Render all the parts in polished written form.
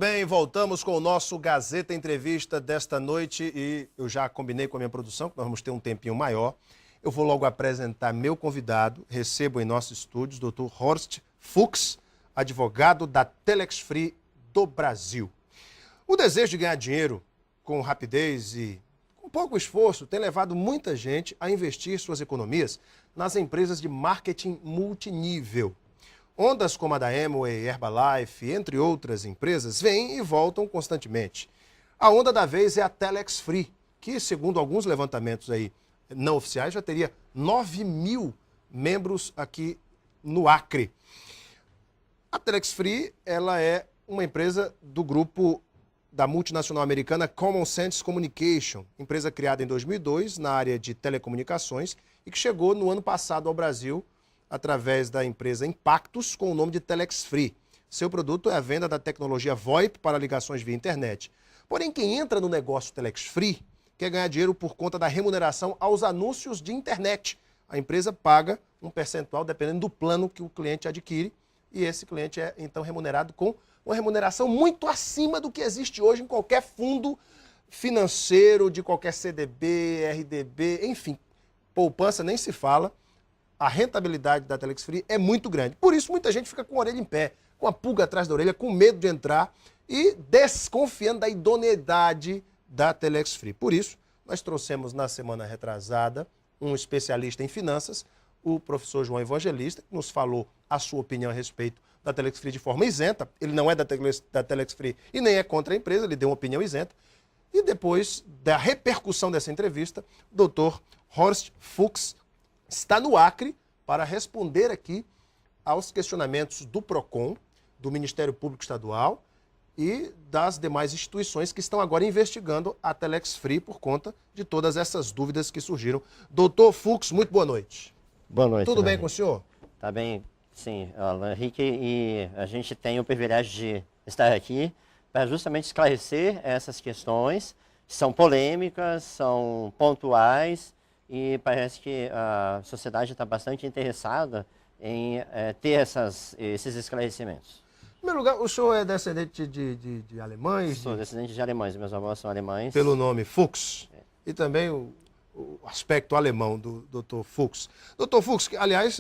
bem, voltamos com o nosso Gazeta Entrevista desta noite e eu já combinei com a minha produção que nós vamos ter um tempinho maior. Eu vou logo apresentar meu convidado, recebo em nossos estúdios o Dr. Horst Fuchs, advogado da Telex Free do Brasil. O desejo de ganhar dinheiro com rapidez e com pouco esforço tem levado muita gente a investir suas economias nas empresas de marketing multinível. Ondas como a da Amway, Herbalife, entre outras empresas, vêm e voltam constantemente. A onda da vez é a Telex Free, que, segundo alguns levantamentos aí não oficiais, já teria 9 mil membros aqui no Acre. A Telex Free, ela é uma empresa do grupo da multinacional americana Common Sense Communication, empresa criada em 2002 na área de telecomunicações e que chegou no ano passado ao Brasil através da empresa Impactus, com o nome de Telex Free. Seu produto é a venda da tecnologia VoIP para ligações via internet. Porém, quem entra no negócio Telex Free quer ganhar dinheiro por conta da remuneração aos anúncios de internet. A empresa paga um percentual dependendo do plano que o cliente adquire e esse cliente é, então, remunerado com uma remuneração muito acima do que existe hoje em qualquer fundo financeiro, de qualquer CDB, RDB, enfim. Poupança nem se fala. A rentabilidade da Telex Free é muito grande. Por isso, muita gente fica com a orelha em pé, com a pulga atrás da orelha, com medo de entrar e desconfiando da idoneidade da Telex Free. Por isso, nós trouxemos na semana retrasada um especialista em finanças, o professor João Evangelista, que nos falou a sua opinião a respeito da Telex Free de forma isenta. Ele não é da Telex Free e nem é contra a empresa, ele deu uma opinião isenta. E depois da repercussão dessa entrevista, o Dr. Horst Fuchs está no Acre para responder aqui aos questionamentos do PROCON, do Ministério Público Estadual e das demais instituições que estão agora investigando a Telex Free por conta de todas essas dúvidas que surgiram. Doutor Fuchs, muito boa noite. Boa noite. Tudo bem com o senhor? Tá bem, sim, Alan Henrique, e a gente tem o privilégio de estar aqui para justamente esclarecer essas questões, que são polêmicas, são pontuais, e parece que a sociedade está bastante interessada em ter esses esclarecimentos. Em primeiro lugar, o senhor é descendente de alemães? Sou descendente de alemães, meus avós são alemães. Pelo nome Fuchs. E também o aspecto alemão do Dr. Fuchs. Dr. Fuchs, que, aliás,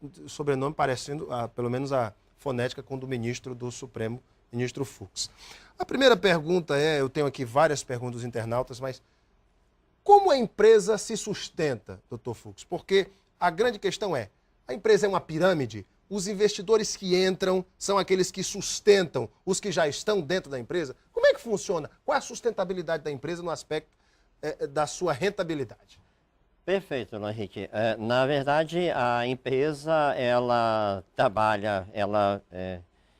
o sobrenome parecendo, pelo menos a fonética, com o do ministro do Supremo, ministro Fuchs. A primeira pergunta eu tenho aqui várias perguntas dos internautas, mas como a empresa se sustenta, Dr. Fuchs? Porque a grande questão é, a empresa é uma pirâmide? Os investidores que entram são aqueles que sustentam os que já estão dentro da empresa? Como é que funciona? Qual é a sustentabilidade da empresa no aspecto da sua rentabilidade? Perfeito, Henrique. Na verdade, a empresa, ela trabalha, ela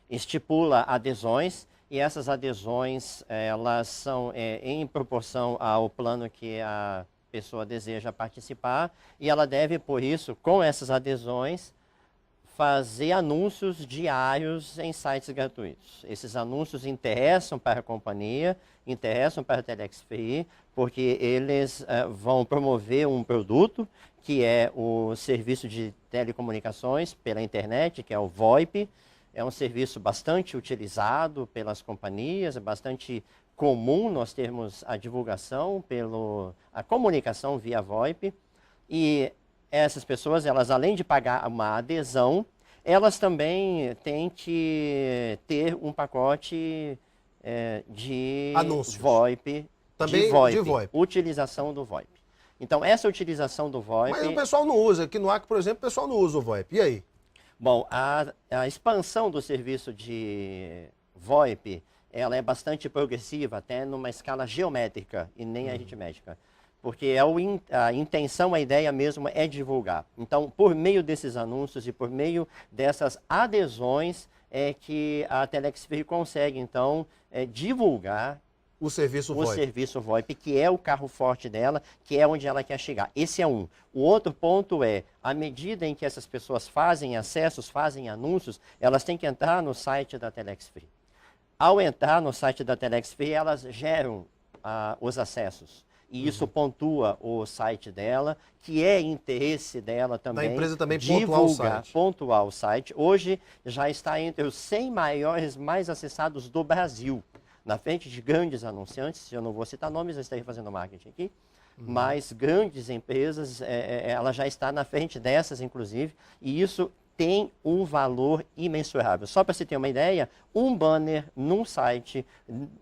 estipula adesões, e essas adesões, elas são em proporção ao plano que a pessoa deseja participar, e ela deve, por isso, com essas adesões, fazer anúncios diários em sites gratuitos. Esses anúncios interessam para a companhia, interessam para a Telex Free, porque eles vão promover um produto, que é o serviço de telecomunicações pela internet, que é o VoIP. É um serviço bastante utilizado pelas companhias, é bastante comum nós termos a divulgação, a comunicação via VoIP. E essas pessoas, elas além de pagar uma adesão, elas também têm que ter um pacote de anúncios. VoIP, também de VoIP. Utilização do VoIP. Então, essa utilização do VoIP... Mas o pessoal não usa. Aqui no Acre, por exemplo, o pessoal não usa o VoIP. E aí? Bom, a expansão do serviço de VoIP, ela é bastante progressiva, até numa escala geométrica e nem aritmética. Porque a intenção, a ideia mesmo é divulgar. Então, por meio desses anúncios e por meio dessas adesões, é que a Telex Free consegue, então, divulgar o serviço VoIP, que é o carro forte dela, que é onde ela quer chegar. Esse é um. O outro ponto é, à medida em que essas pessoas fazem acessos, fazem anúncios, elas têm que entrar no site da Telex Free. Ao entrar no site da Telex Free, elas geram os acessos. e isso pontua o site dela, que é interesse dela também. Da empresa também pontuar o site. Hoje já está entre os 100 maiores mais acessados do Brasil, na frente de grandes anunciantes, eu não vou citar nomes, eu estarei fazendo marketing aqui, mas grandes empresas, ela já está na frente dessas, inclusive, e isso tem um valor imensurável. Só para você ter uma ideia, um banner num site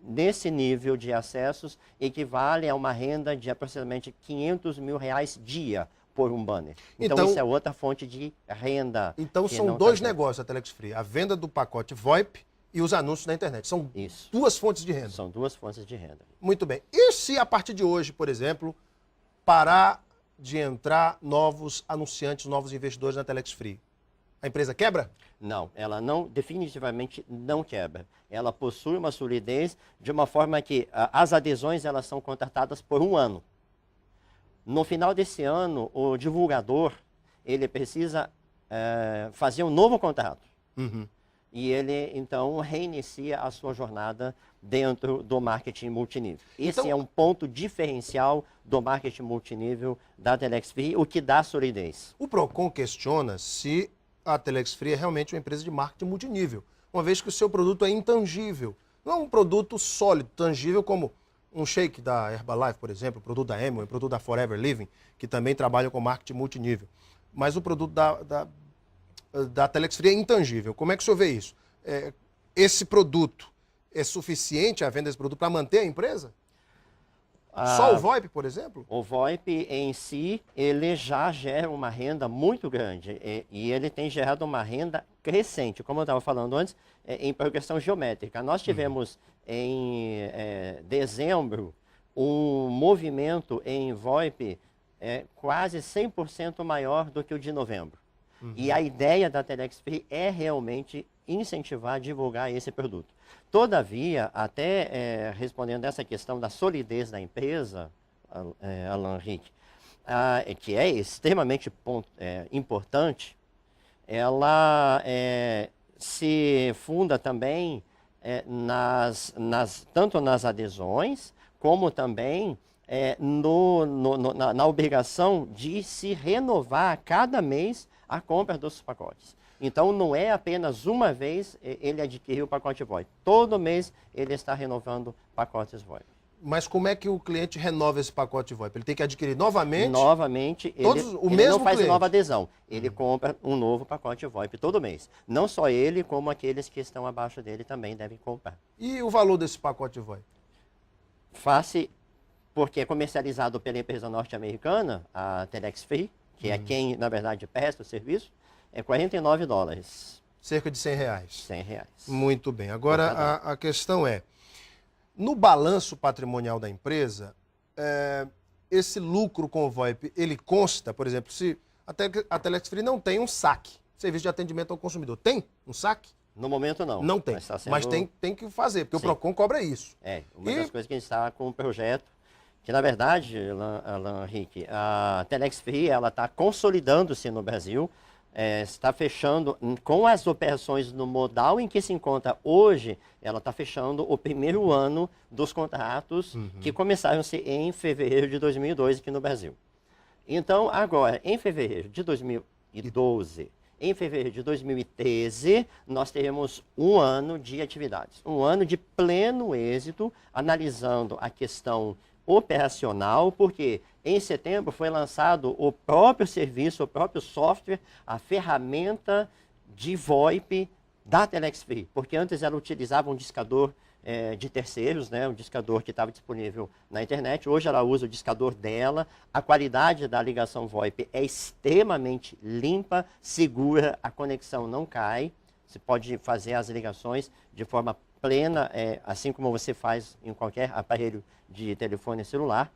nesse nível de acessos equivale a uma renda de aproximadamente R$500 mil dia por um banner. Então isso é outra fonte de renda. Então são dois negócios a Telex Free, a venda do pacote VoIP e os anúncios na internet. São duas fontes de renda. São duas fontes de renda. Muito bem. E se a partir de hoje, por exemplo, parar de entrar novos anunciantes, novos investidores na Telex Free? A empresa quebra? Não, ela definitivamente não quebra. Ela possui uma solidez de uma forma que as adesões elas são contratadas por um ano. No final desse ano, o divulgador ele precisa fazer um novo contrato. E ele, então, reinicia a sua jornada dentro do marketing multinível. Esse é um ponto diferencial do marketing multinível da Telex Free, o que dá solidez. O Procon questiona se a Telex Free é realmente uma empresa de marketing multinível, uma vez que o seu produto é intangível. Não é um produto sólido, tangível, como um shake da Herbalife, por exemplo, o produto da Amway, o produto da Forever Living, que também trabalham com marketing multinível. Mas o produto da Telex Free é intangível. Como é que o senhor vê isso? Esse produto é suficiente, a venda desse produto, para manter a empresa? Só o VoIP, por exemplo? O VoIP em si, ele já gera uma renda muito grande e ele tem gerado uma renda crescente, como eu estava falando antes, em progressão geométrica. Nós tivemos em dezembro um movimento em VoIP quase 100% maior do que o de novembro. E a ideia da Telex Free é realmente incentivar, divulgar esse produto. Todavia, até respondendo essa questão da solidez da empresa, Alan Henrique, que é extremamente importante, ela se funda também tanto nas adesões, como também na obrigação de se renovar a cada mês a compra dos pacotes. Então, não é apenas uma vez ele adquirir o pacote VoIP. Todo mês ele está renovando pacotes VoIP. Mas como é que o cliente renova esse pacote VoIP? Ele tem que adquirir novamente? Novamente, ele não faz nova adesão. Ele compra um novo pacote VoIP todo mês. Não só ele, como aqueles que estão abaixo dele também devem comprar. E o valor desse pacote VoIP? Porque é comercializado pela empresa norte-americana, a Telex Free, que é quem, na verdade, presta o serviço, é $49. Cerca de R$100. R$100. Muito bem. Agora, a questão é, no balanço patrimonial da empresa, esse lucro com o VoIP, ele consta, por exemplo, se a Telex Free não tem um saque, serviço de atendimento ao consumidor, tem um saque? No momento não. Não tem, mas tem que fazer, porque o Procon cobra isso. Uma das coisas que a gente está com um projeto, que na verdade, Alan Henrique, a Telex Free ela está consolidando-se no Brasil, está fechando com as operações no modal em que se encontra hoje, ela está fechando o primeiro ano dos contratos que começaram-se em fevereiro de 2002 aqui no Brasil. Então, agora, em fevereiro de 2012, em fevereiro de 2013, nós teremos um ano de atividades, um ano de pleno êxito, analisando a questão operacional, porque em setembro foi lançado o próprio serviço, o próprio software, a ferramenta de VoIP da Telex Free, porque antes ela utilizava um discador de terceiros, né, um discador que estava disponível na internet, hoje ela usa o discador dela, a qualidade da ligação VoIP é extremamente limpa, segura, a conexão não cai, você pode fazer as ligações de forma plena, assim como você faz em qualquer aparelho de telefone celular.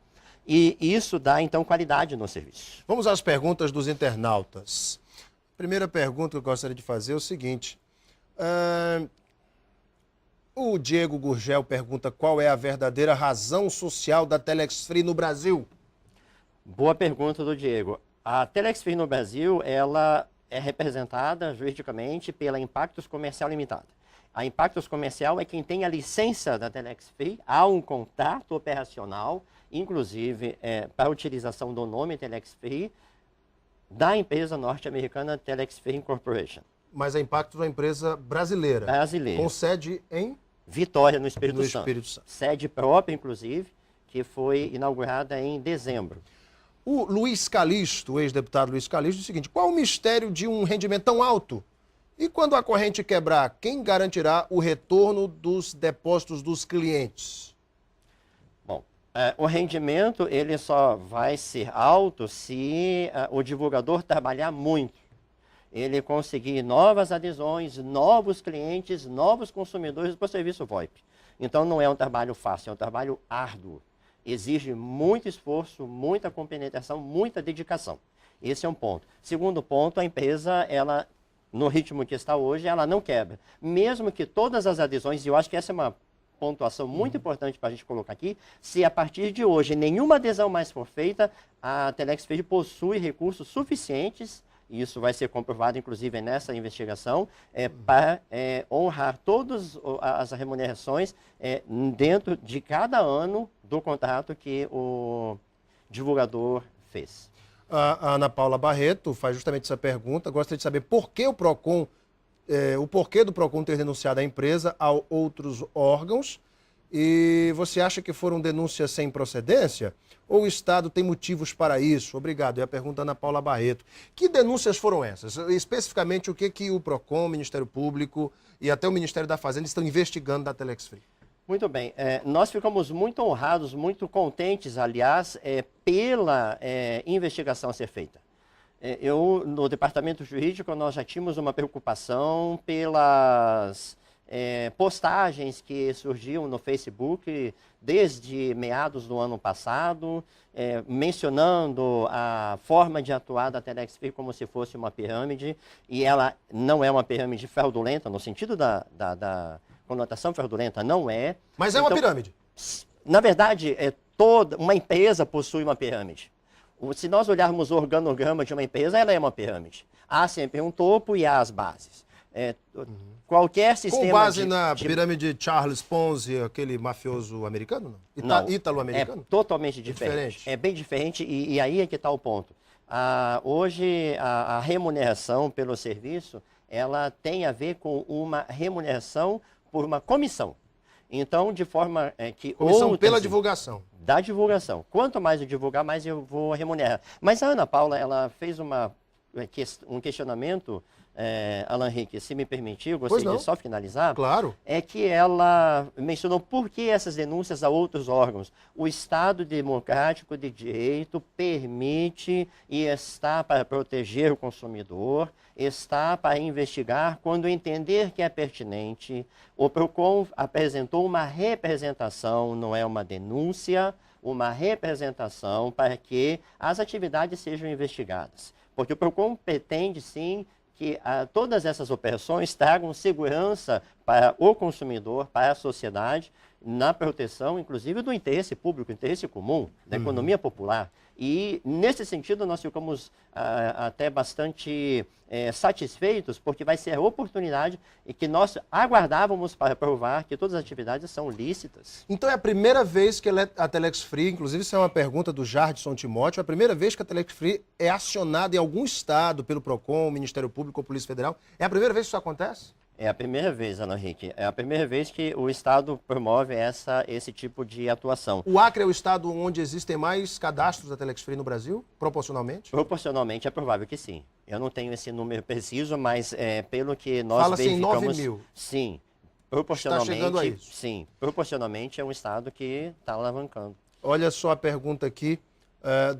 E isso dá, então, qualidade no serviço. Vamos às perguntas dos internautas. A primeira pergunta que eu gostaria de fazer é o seguinte. O Diego Gurgel pergunta qual é a verdadeira razão social da Telex Free no Brasil? Boa pergunta do Diego. A Telex Free no Brasil, ela é representada juridicamente pela Impactos Comercial Limitada. A Impactos Comercial é quem tem a licença da Telex Free, há um contrato operacional inclusive, para a utilização do nome Telex Free da empresa norte-americana Telex Free Incorporation. Mas é impacto da empresa brasileira. Brasileira. Com sede em Vitória, no Espírito no Santo. Espírito Santo. Sede própria, inclusive, que foi inaugurada em dezembro. O Luiz Calixto, o ex-deputado Luiz Calixto, diz o seguinte: qual o mistério de um rendimento tão alto? E quando a corrente quebrar, quem garantirá o retorno dos depósitos dos clientes? Bom, o rendimento ele só vai ser alto se o divulgador trabalhar muito. Ele conseguir novas adesões, novos clientes, novos consumidores para o serviço VoIP. Então não é um trabalho fácil, é um trabalho árduo. Exige muito esforço, muita compenetração, muita dedicação. Esse é um ponto. Segundo ponto, a empresa, ela, no ritmo que está hoje, ela não quebra. Mesmo que todas as adesões, e eu acho que essa é uma pontuação muito importante para a gente colocar aqui, se a partir de hoje nenhuma adesão mais for feita, a Telex Free possui recursos suficientes, e isso vai ser comprovado, inclusive, nessa investigação, para honrar todas as remunerações dentro de cada ano do contrato que o divulgador fez. A Ana Paula Barreto faz justamente essa pergunta. Gostaria de saber por que o PROCON, o porquê do PROCON ter denunciado a empresa a outros órgãos. E você acha que foram denúncias sem procedência? Ou o Estado tem motivos para isso? Obrigado. É a pergunta da Ana Paula Barreto. Que denúncias foram essas? Especificamente, o que o PROCON, o Ministério Público e até o Ministério da Fazenda estão investigando da Telex Free? Muito bem. Nós ficamos muito honrados, muito contentes, aliás, pela investigação a ser feita. No Departamento Jurídico, nós já tínhamos uma preocupação pelas postagens que surgiam no Facebook desde meados do ano passado, mencionando a forma de atuar da Telex Free como se fosse uma pirâmide, e ela não é uma pirâmide fraudulenta, no sentido da conotação fraudulenta, não é. Mas é uma pirâmide. Na verdade, toda uma empresa possui uma pirâmide. Se nós olharmos o organograma de uma empresa, ela é uma pirâmide. Há sempre um topo e há as bases. Qualquer sistema. Com base na pirâmide Charles Ponzi, aquele mafioso americano? Não, ítalo-americano? É totalmente diferente. É bem diferente e aí é que está o ponto. Hoje, a remuneração pelo serviço, ela tem a ver com uma remuneração por uma comissão. Então, de forma que... Comissão pela divulgação. Da divulgação. Quanto mais eu divulgar, mais eu vou remunerar. Mas a Ana Paula, ela fez um questionamento, Alan Henrique, se me permitir, eu gostaria de só finalizar. Claro. É que ela mencionou por que essas denúncias a outros órgãos. O Estado Democrático de Direito permite e está para proteger o consumidor, está para investigar quando entender que é pertinente. O PROCON apresentou uma representação, não é uma denúncia, uma representação para que as atividades sejam investigadas. Porque o PROCON pretende, sim, que todas essas operações tragam segurança para o consumidor, para a sociedade, na proteção, inclusive, do interesse público, interesse comum, da economia popular. E, nesse sentido, nós ficamos até bastante satisfeitos, porque vai ser a oportunidade que nós aguardávamos para provar que todas as atividades são lícitas. Então é a primeira vez que a Telex Free, inclusive isso é uma pergunta do Jardson Timóteo, é a primeira vez que a Telex Free é acionada em algum estado pelo PROCON, Ministério Público ou Polícia Federal? É a primeira vez que isso acontece? É a primeira vez, Alan Henrique. É a primeira vez que o Estado promove esse tipo de atuação. O Acre é o estado onde existem mais cadastros da Telex Free no Brasil, proporcionalmente? Proporcionalmente é provável que sim. Eu não tenho esse número preciso, mas pelo que nós verificamos... Fala-se em 9 mil. Sim. Proporcionalmente, está chegando a isso. Sim. Proporcionalmente é um estado que está alavancando. Olha só a pergunta aqui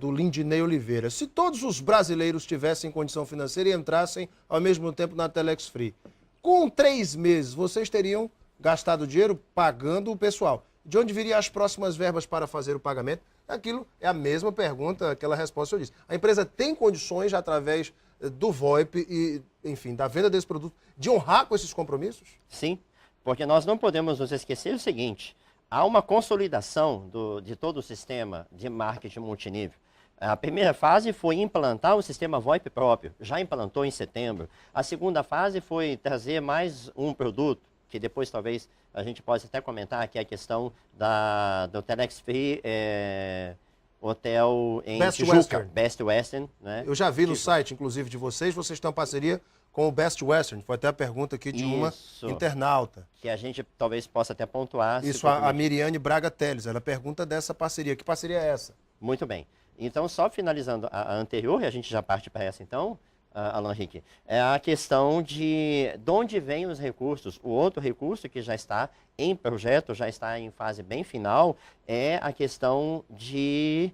do Lindinei Oliveira. Se todos os brasileiros tivessem condição financeira e entrassem ao mesmo tempo na Telex Free, com 3 meses, vocês teriam gastado dinheiro pagando o pessoal. De onde viriam as próximas verbas para fazer o pagamento? Aquilo é a mesma pergunta, aquela resposta que eu disse. A empresa tem condições, através do VoIP e, enfim, da venda desse produto, de honrar com esses compromissos? Sim, porque nós não podemos nos esquecer o seguinte, há uma consolidação de todo o sistema de marketing multinível. A primeira fase foi implantar o sistema VoIP próprio, já implantou em setembro. A segunda fase foi trazer mais um produto, que depois talvez a gente possa até comentar, que é a questão do Telex Free Hotel em Best Tijuca, Western. Best Western, né? Eu já vi no site, inclusive, de vocês estão em parceria com o Best Western. Foi até a pergunta aqui de uma Isso. internauta. Que a gente talvez possa até pontuar. se Isso, for a permitido. Miriane Braga Teles, ela pergunta dessa parceria. Que parceria é essa? Muito bem. Então, só finalizando a anterior, e a gente já parte para essa então, Alan Henrique, é a questão de onde vêm os recursos. O outro recurso que já está em projeto, já está em fase bem final, é a questão de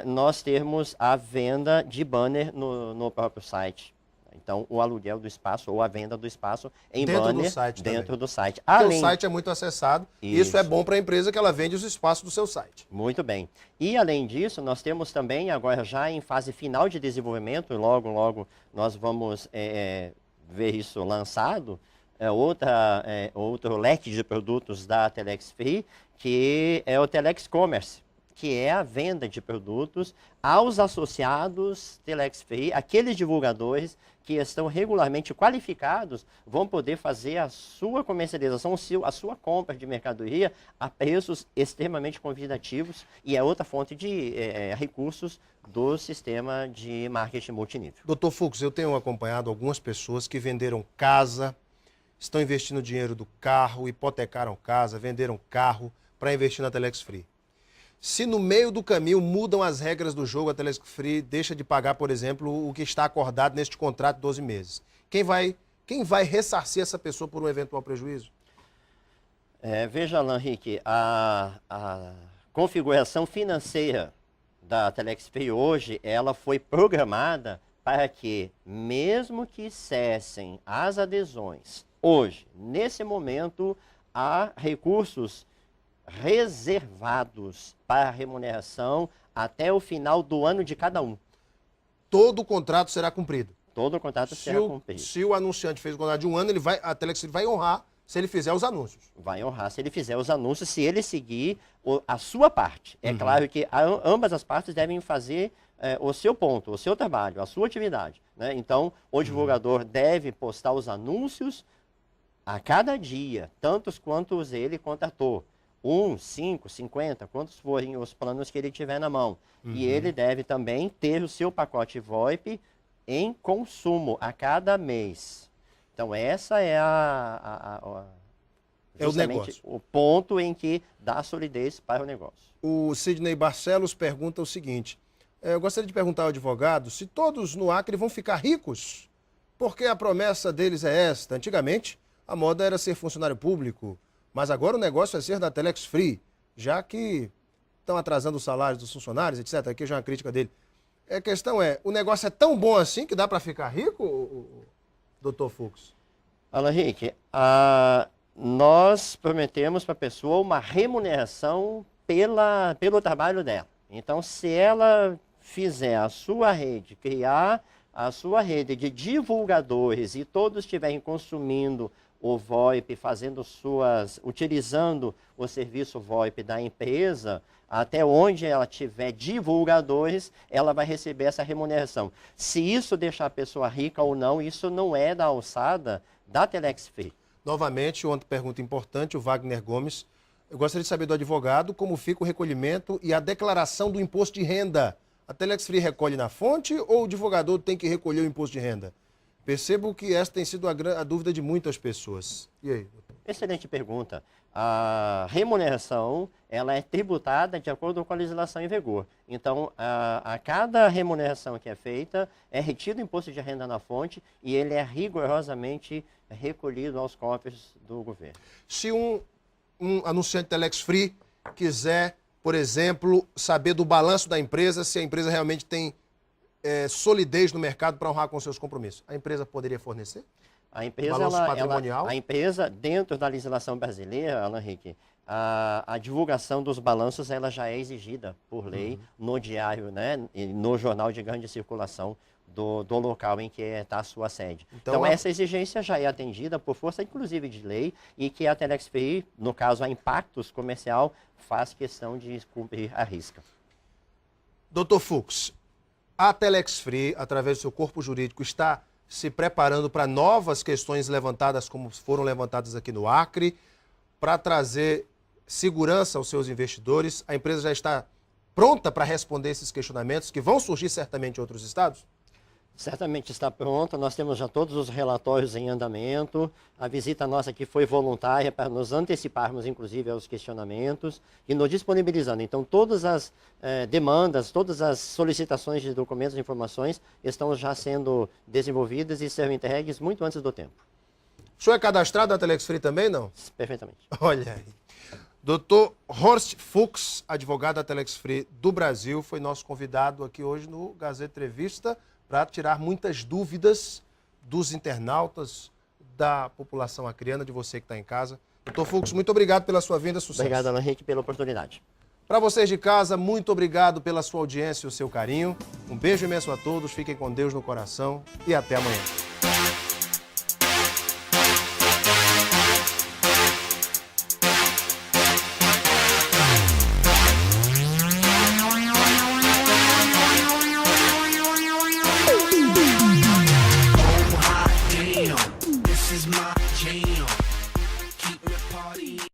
nós termos a venda de banner no próprio site. Então, o aluguel do espaço ou a venda do espaço em Dentro do banner site dentro também. do site. Porque Além o site é muito acessado. Isso é bom para a empresa que ela vende os espaços do seu site. Muito bem. E além disso, nós temos também, agora já em fase final de desenvolvimento, logo nós vamos ver isso lançado, outro leque de produtos da Telex Free, que é o Telex Commerce, que é a venda de produtos aos associados Telex Free, aqueles divulgadores que estão regularmente qualificados, vão poder fazer a sua comercialização, a sua compra de mercadoria a preços extremamente convidativos e é outra fonte de recursos do sistema de marketing multinível. Doutor Fux, eu tenho acompanhado algumas pessoas que venderam casa, estão investindo dinheiro do carro, hipotecaram casa, venderam carro para investir na Telex Free. Se no meio do caminho mudam as regras do jogo, a Telex Free deixa de pagar, por exemplo, o que está acordado neste contrato de 12 meses. Quem vai ressarcir essa pessoa por um eventual prejuízo? Veja, Alan Henrique, a configuração financeira da Telex Free hoje, ela foi programada para que, mesmo que cessem as adesões, hoje, nesse momento, há recursos reservados para remuneração até o final do ano de cada um. Todo o contrato será cumprido. Todo o contrato será cumprido. Se o anunciante fez o contrato de um ano, a Telex vai honrar se ele fizer os anúncios. Vai honrar se ele fizer os anúncios, se ele seguir a sua parte. É claro que ambas as partes devem fazer o seu ponto, o seu trabalho, a sua atividade, né? Então, o divulgador deve postar os anúncios a cada dia, tantos quantos ele contratou. 1, 5, 50, quantos forem os planos que ele tiver na mão. E ele deve também ter o seu pacote VoIP em consumo a cada mês. Então, essa é o negócio. o ponto em que dá solidez para o negócio. O Sidney Barcelos pergunta o seguinte, eu gostaria de perguntar ao advogado se todos no Acre vão ficar ricos, porque a promessa deles é esta. Antigamente, a moda era ser funcionário público, mas agora o negócio é ser da Telex Free, já que estão atrasando os salários dos funcionários, etc. Aqui já é uma crítica dele. A questão é, o negócio é tão bom assim que dá para ficar rico, doutor Fux? Alan Henrique, nós prometemos para a pessoa uma remuneração pelo trabalho dela. Então, se ela fizer a sua rede, criar a sua rede de divulgadores e todos estiverem consumindo o VoIP, utilizando o serviço VoIP da empresa, até onde ela tiver divulgadores, ela vai receber essa remuneração. Se isso deixar a pessoa rica ou não, isso não é da alçada da Telex Free. Novamente, outra pergunta importante, o Wagner Gomes. Eu gostaria de saber do advogado como fica o recolhimento e a declaração do imposto de renda. A Telex Free recolhe na fonte ou o divulgador tem que recolher o imposto de renda? Percebo que essa tem sido a dúvida de muitas pessoas. E aí, doutor? Excelente pergunta. A remuneração ela é tributada de acordo com a legislação em vigor. Então, a cada remuneração que é feita, é retido o imposto de renda na fonte e ele é rigorosamente recolhido aos cofres do governo. Se um anunciante Telex Free quiser, por exemplo, saber do balanço da empresa, se a empresa realmente tem solidez no mercado para honrar com seus compromissos, a empresa poderia fornecer? A empresa, Balanço patrimonial? a empresa, dentro da legislação brasileira, Alan Henrique, a divulgação dos balanços ela já é exigida por lei no diário, né, e no jornal de grande circulação do local em que está a sua sede. Então essa exigência já é atendida por força, inclusive, de lei, e que a Telex Free, no caso a Impactos Comercial, faz questão de cumprir a risca. Doutor Fux, a Telex Free, através do seu corpo jurídico, está se preparando para novas questões levantadas, como foram levantadas aqui no Acre, para trazer segurança aos seus investidores. A empresa já está pronta para responder esses questionamentos que vão surgir certamente em outros estados? Certamente está pronta, nós temos já todos os relatórios em andamento, a visita nossa aqui foi voluntária para nos anteciparmos, inclusive, aos questionamentos e nos disponibilizando. Então, todas as demandas, todas as solicitações de documentos e informações estão já sendo desenvolvidas e serão entregues muito antes do tempo. O senhor é cadastrado na Telex Free também, não? Perfeitamente. Olha aí. Dr. Horst Fuchs, advogado da Telex Free do Brasil, foi nosso convidado aqui hoje no Gazeta Entrevista para tirar muitas dúvidas dos internautas, da população acreana, de você que está em casa. Dr. Fuchs, muito obrigado pela sua vinda, sucesso. Obrigado, Alan Henrique, pela oportunidade. Para vocês de casa, muito obrigado pela sua audiência e o seu carinho. Um beijo imenso a todos, fiquem com Deus no coração e até amanhã.